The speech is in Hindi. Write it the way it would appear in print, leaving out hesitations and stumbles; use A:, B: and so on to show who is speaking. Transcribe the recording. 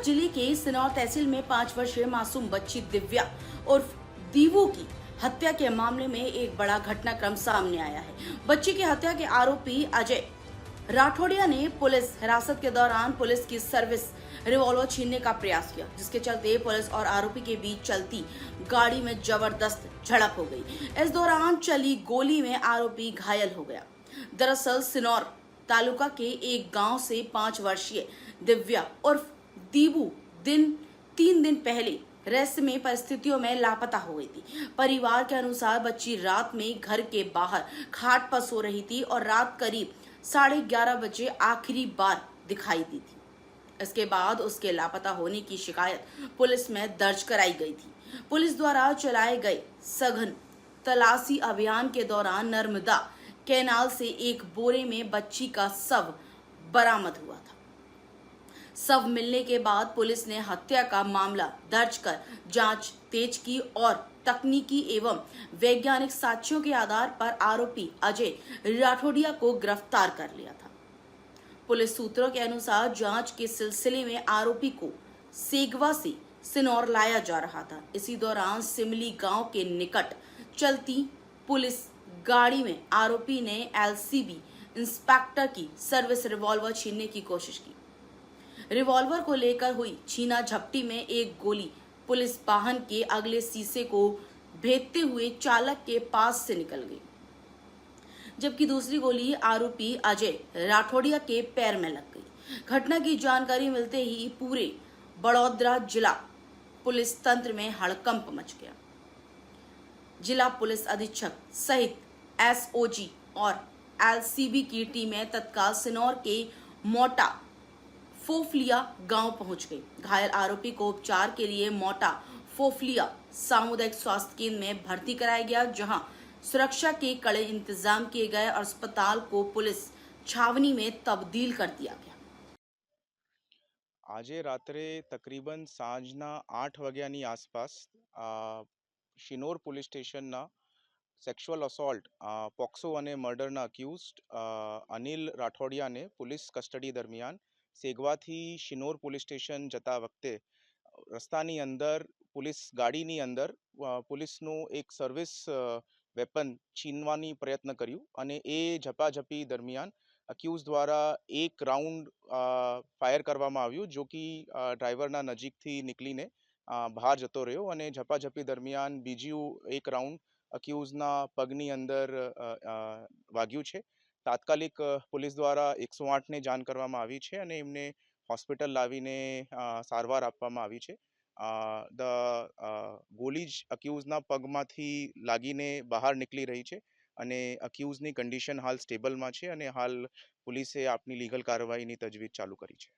A: जिले के सिनौर तहसील में 5 वर्षीय मासूम बच्ची दिव्या उर्फ दीवू की हत्या के मामले में एक बड़ा घटनाक्रम सामने आया है। बच्ची की हत्या के आरोपी अजय राठौड़िया ने पुलिस हिरासत के दौरान पुलिस की सर्विस रिवॉल्वर छीनने का प्रयास किया, जिसके चलते पुलिस और आरोपी के बीच चलती गाड़ी में जबरदस्त झड़प हो गई। इस दौरान चली गोली में आरोपी घायल हो गया। दरअसल सिनौर तालुका के एक गांव से 5 वर्षीय दिव्या उर्फ दीबू 3 दिन पहले रहस्यमय परिस्थितियों में लापता हो गई थी। परिवार के अनुसार बच्ची रात में घर के बाहर खाट पर सो रही थी और रात करीब 11:30 बजे आखिरी बार दिखाई दी थी। इसके बाद उसके लापता होने की शिकायत पुलिस में दर्ज कराई गई थी। पुलिस द्वारा चलाए गए सघन तलाशी अभियान के दौरान नर्मदा कैनाल से एक बोरे में बच्ची का शव बरामद हुआ था। शव मिलने के बाद पुलिस ने हत्या का मामला दर्ज कर जांच तेज की और तकनीकी एवं वैज्ञानिक साक्ष्यों के आधार पर आरोपी अजय राठौड़िया को गिरफ्तार कर लिया था। पुलिस सूत्रों के अनुसार जांच के सिलसिले में आरोपी को सेगवा से सिनौर लाया जा रहा था। इसी दौरान सिमली गांव के निकट चलती पुलिस गाड़ी में आरोपी ने एलसीबी इंस्पेक्टर की सर्विस रिवॉल्वर छीनने की कोशिश की। रिवॉल्वर को लेकर हुई छीना झपटी में एक गोली पुलिस वाहन के अगले शीशे को भेदते हुए चालक के पास से निकल गई, जबकि दूसरी गोली आरोपी अजय राठौड़िया के पैर में लग गई। घटना की जानकारी मिलते ही पूरे बड़ौदा जिला पुलिस तंत्र में हड़कंप मच गया। जिला पुलिस अधीक्षक सहित एसओजी और एलसीबी की टीमें तत्काल सिनौर के मोटा फोफलिया गांव पहुंच गई। घायल आरोपी को उपचार के लिए मोटा फोफलिया सामुदायिक स्वास्थ्य केंद्र में भर्ती कराया गया, जहां सुरक्षा के कड़े इंतजाम किए गए और अस्पताल को पुलिस छावनी में तब्दील कर दिया गया।
B: આજે રાત્રે તકરીબન સાંજના 8 વાગ્યાની આસપાસ શિનોર પોલીસ સ્ટેશનના સેક્સ્યુઅલ અસોલ્ટ પોક્સો અને મર્ડરના અક્યુઝડ અનિલ રાઠોડિયાને પોલીસ કસ્ટડી દરમિયાન સેગવાથી શિનોર પોલીસ સ્ટેશન જતા વખતે રસ્તાની અંદર પોલીસ ગાડીની અંદર પોલીસનું એક સર્વિસ વેપન છીનવાની પ્રયત્ન કર્યું અને એ ઝપાઝપી દરમિયાન અક્યુઝ દ્વારા એક રાઉન્ડ ફાયર કરવામાં આવ્યું, જો કે ડ્રાઈવરના નજીકથી નીકળીને બહાર જતો રહ્યો અને ઝપાઝપી દરમિયાન બીજું એક રાઉન્ડ અક્યુઝના પગની અંદર વાગ્યું છે. તાત્કાલિક પોલીસ દ્વારા 108ને જાણ કરવામાં આવી છે અને એમને હોસ્પિટલ લાવીને સારવાર આપવામાં આવી છે. ગોલી જ અક્યુઝના પગમાંથી લાગીને બહાર નીકળી રહી છે અને અક્યુઝની કન્ડિશન હાલ સ્ટેબલમાં છે અને હાલ પોલીસે આપની લીગલ કાર્યવાહીની તજવીજ ચાલુ કરી છે.